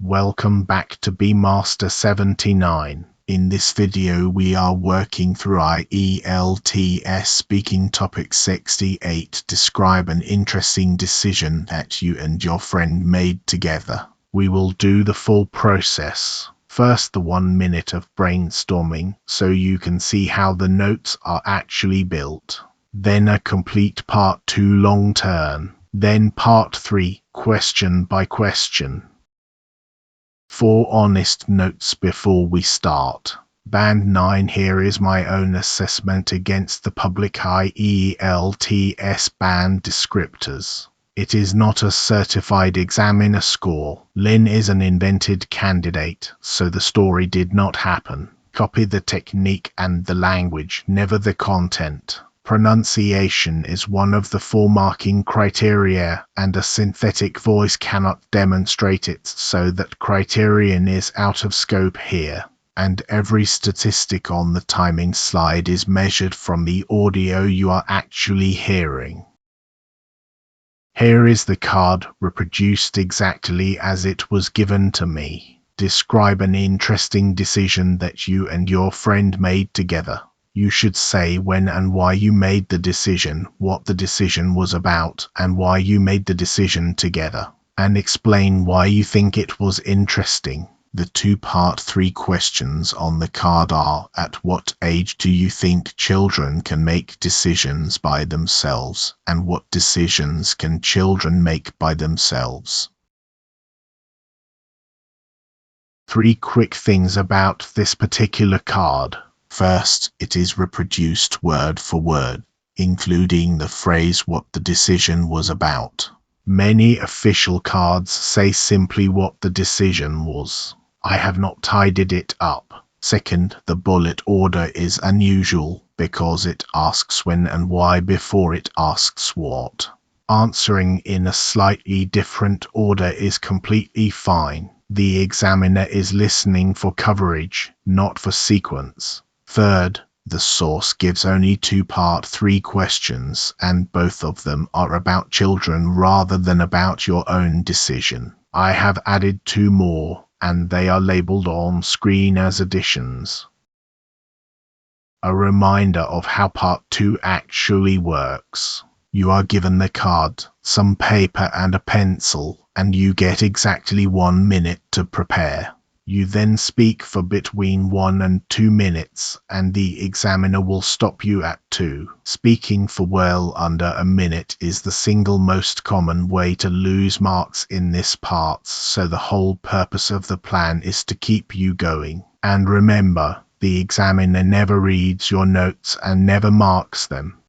Welcome back to Master 79. In this video we are working through ielts speaking topic 68. Describe an interesting decision that you and your friend made together. We will do the full process. First the 1 minute of brainstorming so you can see how the notes are actually built. Then a complete part 2 long turn. Then part 3 question by question. 4 honest notes before we start. Band 9. Here is my own assessment against the public ielts band descriptors. It is not a certified examiner score. Lynn is an invented candidate, so the story did not happen. Copy the technique and the language, never the content. Pronunciation is one of the 4 marking criteria, and a synthetic voice cannot demonstrate it, so that criterion is out of scope here. And every statistic on the timing slide is measured from the audio you are actually hearing. Here is the card, reproduced exactly as it was given to me. Describe an interesting decision that you and your friend made together. You should say when and why you made the decision, what the decision was about, and why you made the decision together. And explain why you think it was interesting. The 2 part 3 questions on the card are: at what age do you think children can make decisions by themselves, and what decisions can children make by themselves? 3 quick things about this particular card. First, it is reproduced word for word, including the phrase what the decision was about. Many official cards say simply what the decision was. I have not tidied it up. Second, the bullet order is unusual because it asks when and why before it asks what. Answering in a slightly different order is completely fine. The examiner is listening for coverage, not for sequence. Third, the source gives only 2 part 3 questions, and both of them are about children rather than about your own decision. I have added 2 more, and they are labeled on screen as additions. A reminder of how part 2 actually works. You are given the card, some paper and a pencil, and you get exactly 1 minute to prepare. You then speak for between 1 and 2 minutes, and the examiner will stop you at 2. Speaking for well under a minute is the single most common way to lose marks in this part, so the whole purpose of the plan is to keep you going. And remember, the examiner never reads your notes and never marks them.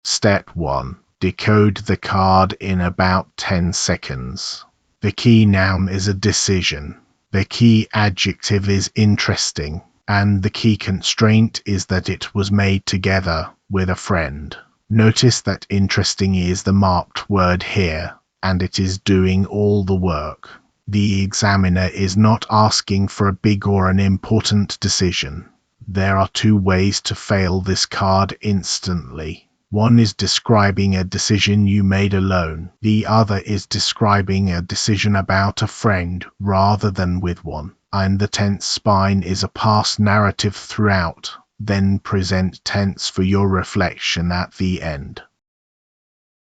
Step 1. Decode the card in about 10 seconds. The key noun is a decision. The key adjective is interesting, and the key constraint is that it was made together with a friend. Notice that interesting is the marked word here, and it is doing all the work. The examiner is not asking for a big or an important decision. There are 2 ways to fail this card instantly. One is describing a decision you made alone. The other is describing a decision about a friend rather than with one. And the tense spine is a past narrative throughout. Then present tense for your reflection at the end.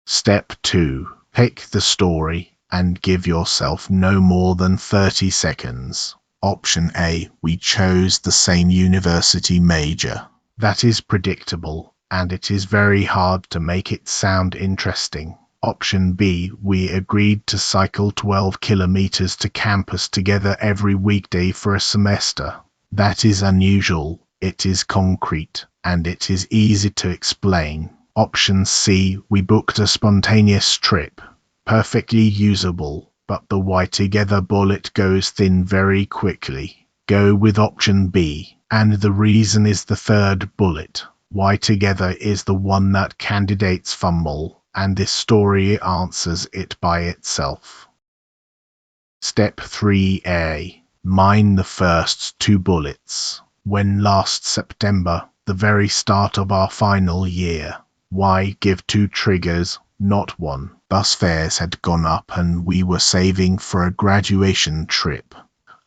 Step 2. Pick the story and give yourself no more than 30 seconds. Option A. We chose the same university major. That is predictable, and it is very hard to make it sound interesting. Option B. We agreed to cycle 12 kilometers to campus together every weekday for a semester. That is unusual, it is concrete, and it is easy to explain. Option C. We booked a spontaneous trip. Perfectly usable, but the why together bullet goes thin very quickly. Go with option B, and the reason is the 3rd bullet. Why together is the one that candidates fumble, and this story answers it by itself. Step 3A. Mine the first 2 bullets. When last September, the very start of our final year. Why give 2 triggers, Not one. Bus fares had gone up and we were saving for a graduation trip.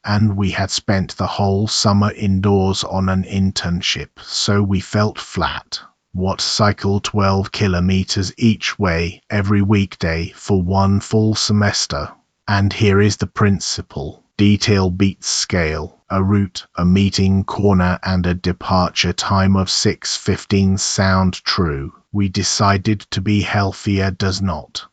And we had spent the whole summer indoors on an internship, so we felt flat. What, cycle 12 kilometers each way every weekday for one full semester? And here is the principle. Detail beats scale. A route, a meeting corner, and a departure time of 6:15 sound true. We decided to be healthier does not.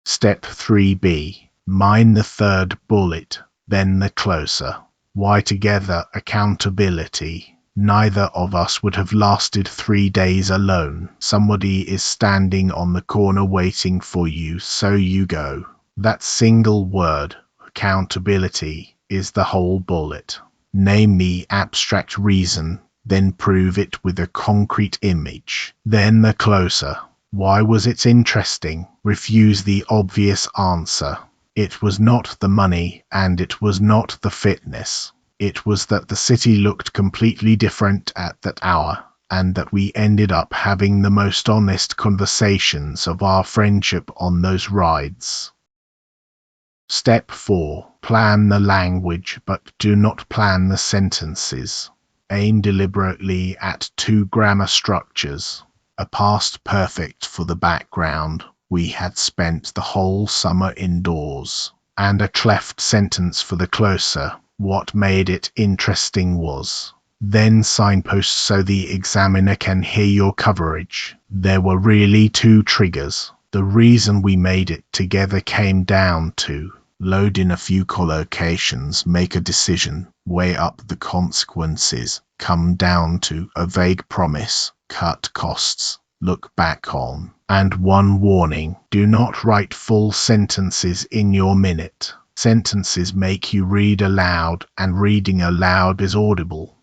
Step 3B. Mine the third bullet, then the closer. Why together accountability? Neither of us would have lasted 3 days alone. Somebody is standing on the corner waiting for you, so you go. That single word, accountability, is the whole bullet. Name the abstract reason, then prove it with a concrete image. Then the closer. Why was it interesting? Refuse the obvious answer. It was not the money, and it was not the fitness. It was that the city looked completely different at that hour, and that we ended up having the most honest conversations of our friendship on those rides. Step 4. Plan the language, but do not plan the sentences. Aim deliberately at 2 grammar structures. A past perfect for the background. We had spent the whole summer indoors. And a cleft sentence for the closer. What made it interesting was. Then signposts so the examiner can hear your coverage. There were really 2 triggers. The reason we made it together came down to load in a few collocations, make a decision, weigh up the consequences, come down to a vague promise, cut costs, look back on, and one warning: do not write full sentences in your minute. Sentences make you read aloud, and reading aloud is audible.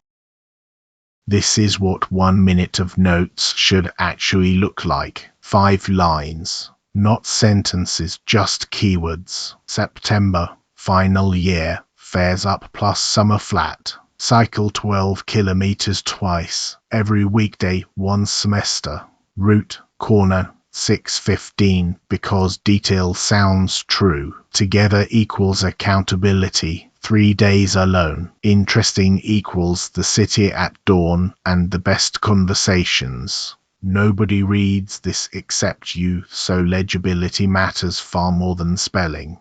This is what 1 minute of notes should actually look like. 5 lines. Not sentences, just keywords. September, final year, fares up plus summer flat. Cycle 12 kilometers twice, every weekday, 1 semester. Route, corner, 6:15, because detail sounds true. Together equals accountability. 3 days alone. Interesting equals the city at dawn and the best conversations. Nobody reads this except you, so legibility matters far more than spelling.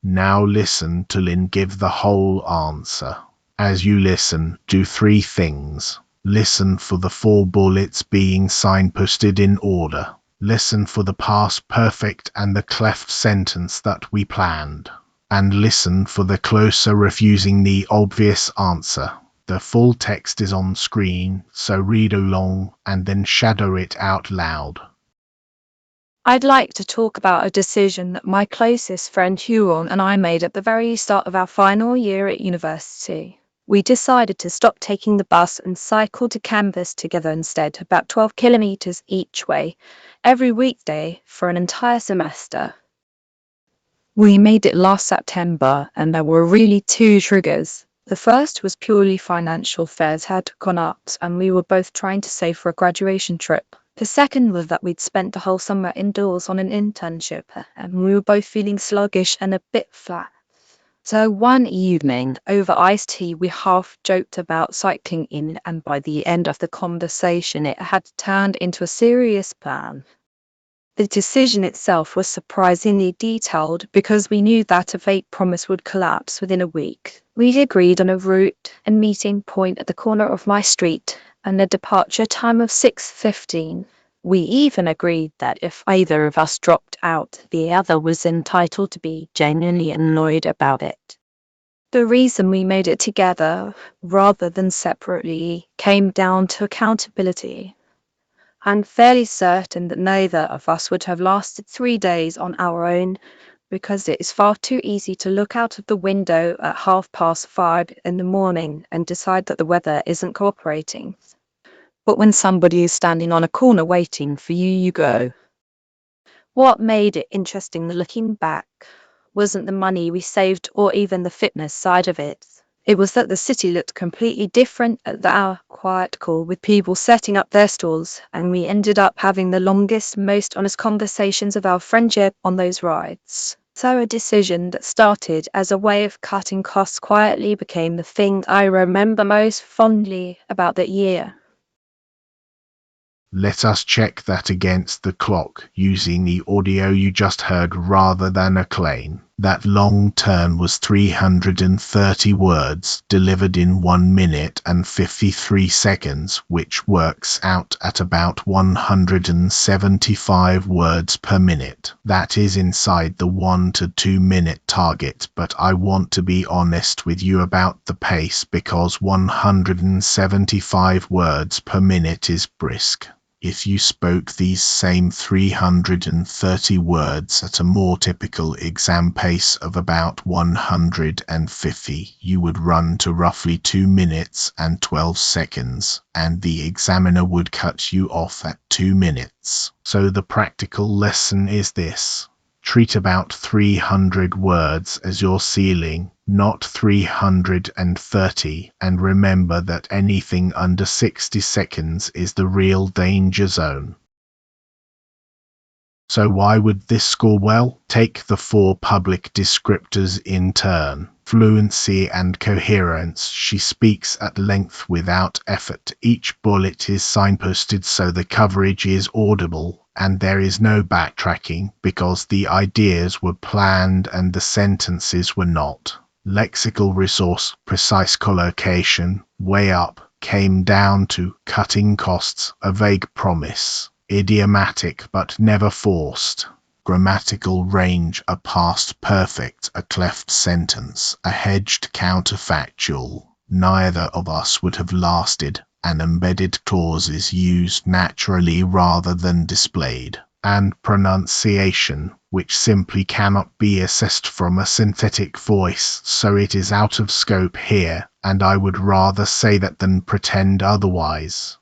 Now listen to Lynn give the whole answer. As you listen, do 3 things. Listen for the 4 bullets being signposted in order. Listen for the past perfect and the cleft sentence that we planned. And listen for the closer refusing the obvious answer. The full text is on screen, so read along and then shadow it out loud. I'd like to talk about a decision that my closest friend Huron and I made at the very start of our final year at university. We decided to stop taking the bus and cycle to campus together instead, about 12 kilometers each way, every weekday for an entire semester. We made it last September, and there were really 2 triggers. The first was purely financial. Fares had gone up, and we were both trying to save for a graduation trip. The second was that we'd spent the whole summer indoors on an internship, and we were both feeling sluggish and a bit flat. So one evening, over iced tea, we half joked about cycling in, and by the end of the conversation, it had turned into a serious plan. The decision itself was surprisingly detailed because we knew that a vague promise would collapse within a week. We agreed on a route and meeting point at the corner of my street and a departure time of 6:15. We even agreed that if either of us dropped out, the other was entitled to be genuinely annoyed about it. The reason we made it together rather than separately came down to accountability. I'm fairly certain that neither of us would have lasted 3 days on our own, because it is far too easy to look out of the window at 5:30 in the morning and decide that the weather isn't cooperating. But when somebody is standing on a corner waiting for you, you go. What made it interesting looking back wasn't the money we saved or even the fitness side of it. It was that the city looked completely different at our quiet call, with people setting up their stalls, and we ended up having the longest, most honest conversations of our friendship on those rides. So a decision that started as a way of cutting costs quietly became the thing I remember most fondly about that year. Let us check that against the clock using the audio you just heard rather than a claim. That long turn was 330 words delivered in 1 minute and 53 seconds, which works out at about 175 words per minute. That is inside the 1 to 2 minute target, but I want to be honest with you about the pace because 175 words per minute is brisk. If you spoke these same 330 words at a more typical exam pace of about 150, you would run to roughly 2 minutes and 12 seconds, and the examiner would cut you off at 2 minutes. So the practical lesson is this. Treat about 300 words as your ceiling, not 330, and remember that anything under 60 seconds is the real danger zone. So why would this score well? Take the 4 public descriptors in turn. Fluency and coherence. She speaks at length without effort. Each bullet is signposted so the coverage is audible, and there is no backtracking because the ideas were planned and the sentences were not. Lexical resource, precise collocation, way up, came down to cutting costs, a vague promise. Idiomatic but never forced. Grammatical range, a past perfect, a cleft sentence, a hedged counterfactual. Neither of us would have lasted, and embedded clauses used naturally rather than displayed. And pronunciation, which simply cannot be assessed from a synthetic voice, so it is out of scope here, and I would rather say that than pretend otherwise.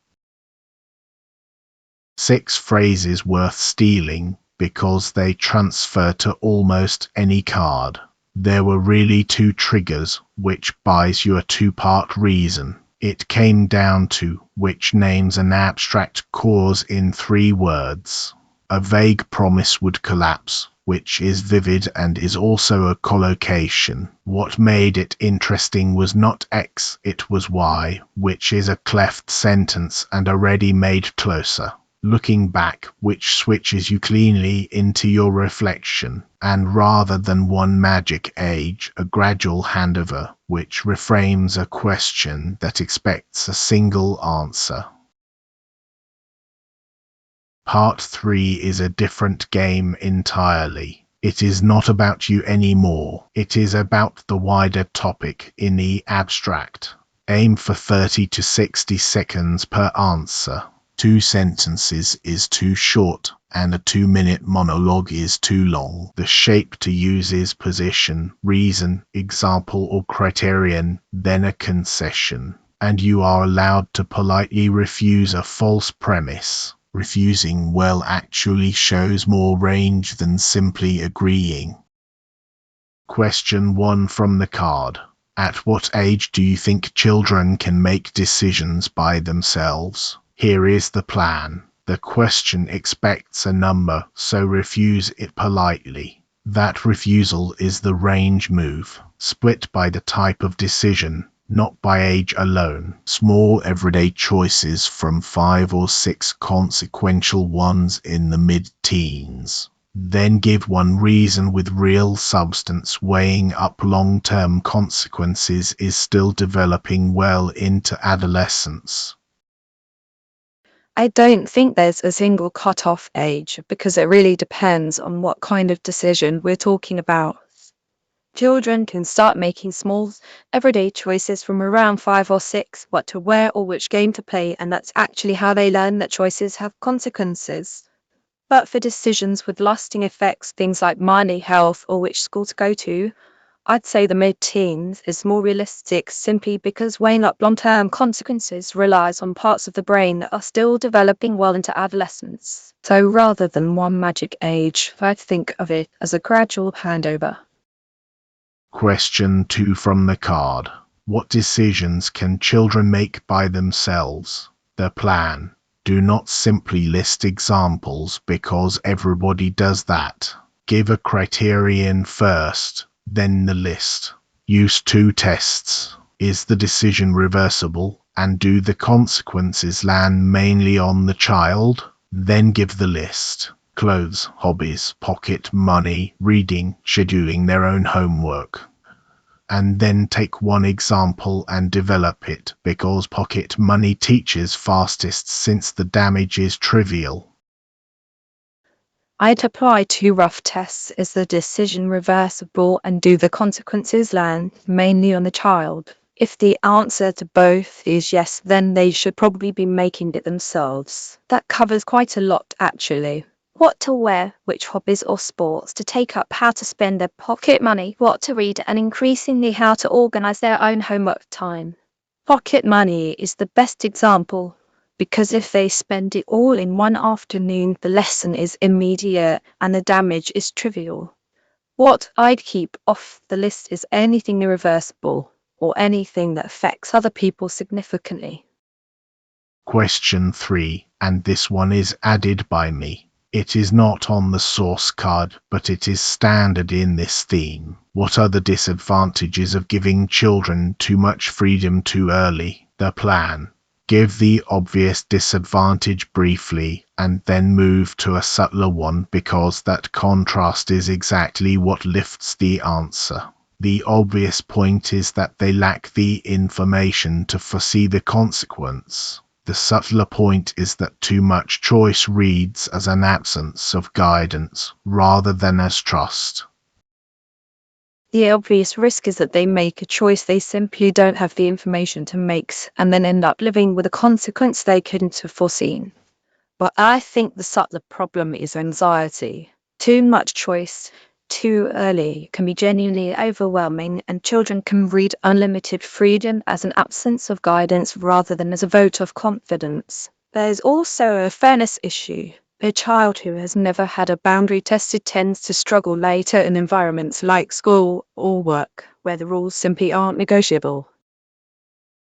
6 phrases worth stealing because they transfer to almost any card. There were really 2 triggers, which buys you a 2-part reason. It came down to which names an abstract cause in 3 words. A vague promise would collapse, which is vivid and is also a collocation. What made it interesting was not X, it was Y, which is a cleft sentence and already made closer. Looking back, which switches you cleanly into your reflection, and rather than one magic age, a gradual handover, which reframes a question that expects a single answer. Part 3 is a different game entirely. It is not about you anymore. It is about the wider topic in the abstract. Aim for 30 to 60 seconds per answer. 2 sentences is too short, and a 2-minute monologue is too long. The shape to use is position, reason, example or criterion, then a concession. And you are allowed to politely refuse a false premise. Refusing well actually shows more range than simply agreeing. Question 1 from the card. At what age do you think children can make decisions by themselves? Here is the plan. The question expects a number, so refuse it politely. That refusal is the range move, split by the type of decision, not by age alone. Small everyday choices from 5 or 6 consequential ones in the mid-teens. Then give one reason with real substance. Weighing up long-term consequences is still developing well into adolescence. I don't think there's a single cut-off age because it really depends on what kind of decision we're talking about. Children can start making small, everyday choices from around 5 or 6, what to wear or which game to play, and that's actually how they learn that choices have consequences. But for decisions with lasting effects, things like money, health, or which school to go to, I'd say the mid-teens is more realistic simply because weighing up long-term consequences relies on parts of the brain that are still developing well into adolescence. So rather than one magic age, I'd think of it as a gradual handover. Question 2 from the card. What decisions can children make by themselves? The plan. Do not simply list examples because everybody does that. Give a criterion first, then the list. Use two tests. Is the decision reversible, and do the consequences land mainly on the child? Then give the list. Clothes, hobbies, pocket money, reading, scheduling their own homework. And then take one example and develop it, because pocket money teaches fastest since the damage is trivial. I'd apply two rough tests. Is the decision reversible, and do the consequences land mainly on the child? If the answer to both is yes, then they should probably be making it themselves. That covers quite a lot, actually. What to wear, which hobbies or sports to take up, how to spend their pocket money, what to read, and increasingly how to organize their own homework time. Pocket money is the best example, because if they spend it all in one afternoon, the lesson is immediate and the damage is trivial. What I'd keep off the list is anything irreversible or anything that affects other people significantly. Question 3, and this one is added by me. It is not on the source card, but it is standard in this theme. What are the disadvantages of giving children too much freedom too early? The plan. Give the obvious disadvantage briefly, and then move to a subtler one, because that contrast is exactly what lifts the answer. The obvious point is that they lack the information to foresee the consequence. The subtler point is that too much choice reads as an absence of guidance rather than as trust. The obvious risk is that they make a choice they simply don't have the information to make, and then end up living with a consequence they couldn't have foreseen. But I think the subtler problem is anxiety. Too much choice too early can be genuinely overwhelming, and children can read unlimited freedom as an absence of guidance rather than as a vote of confidence. There's also a fairness issue. A child who has never had a boundary tested tends to struggle later in environments like school or work, where the rules simply aren't negotiable.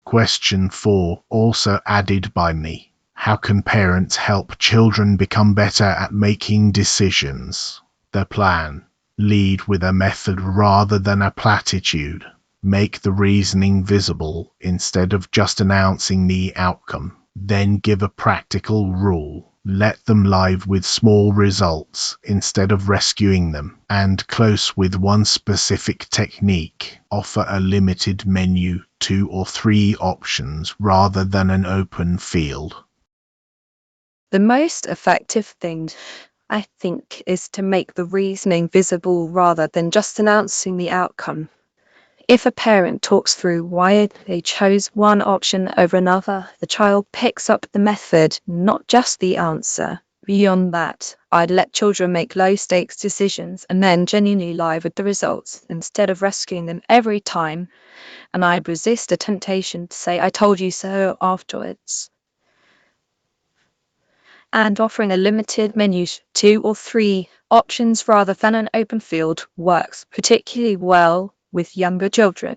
Question 4, also added by me. How can parents help children become better at making decisions? The plan. Lead with a method rather than a platitude. Make the reasoning visible instead of just announcing the outcome. Then give a practical rule. Let them live with small results instead of rescuing them. And close with one specific technique. Offer a limited menu, 2 or 3 options rather than an open field. The most effective thing, I think, is to make the reasoning visible rather than just announcing the outcome. If a parent talks through why they chose one option over another, the child picks up the method, not just the answer. Beyond that, I'd let children make low-stakes decisions and then genuinely live with the results instead of rescuing them every time, and I'd resist a temptation to say, "I told you so," afterwards. And offering a limited menu, 2 or 3 options rather than an open field, works particularly well with younger children.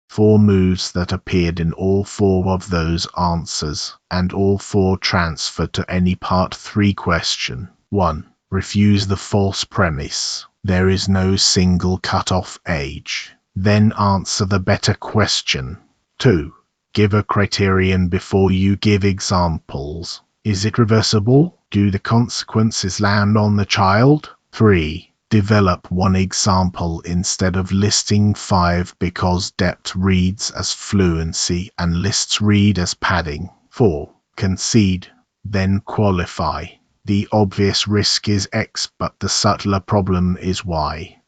4 moves that appeared in all 4 of those answers, and all 4 transfer to any part 3 question. 1. Refuse the false premise. There is no single cut-off age. Then answer the better question. 2. Give a criterion before you give examples. Is it reversible? Do the consequences land on the child? 3. Develop one example instead of listing 5, because depth reads as fluency and lists read as padding. 4. Concede, then qualify. The obvious risk is X, but the subtler problem is Y.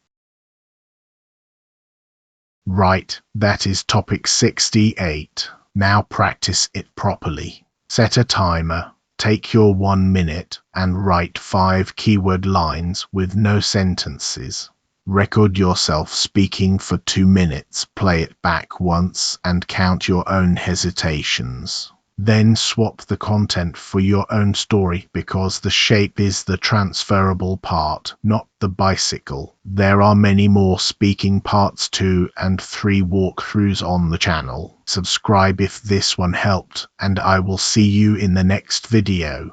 Right, that is topic 68. Now practice it properly. Set a timer. Take your 1 minute and write 5 keyword lines with no sentences. Record yourself speaking for 2 minutes, play it back once, and count your own hesitations. Then swap the content for your own story, because the shape is the transferable part, not the bicycle. There are many more speaking parts 2 and 3 walkthroughs on the channel. Subscribe if this one helped, and I will see you in the next video.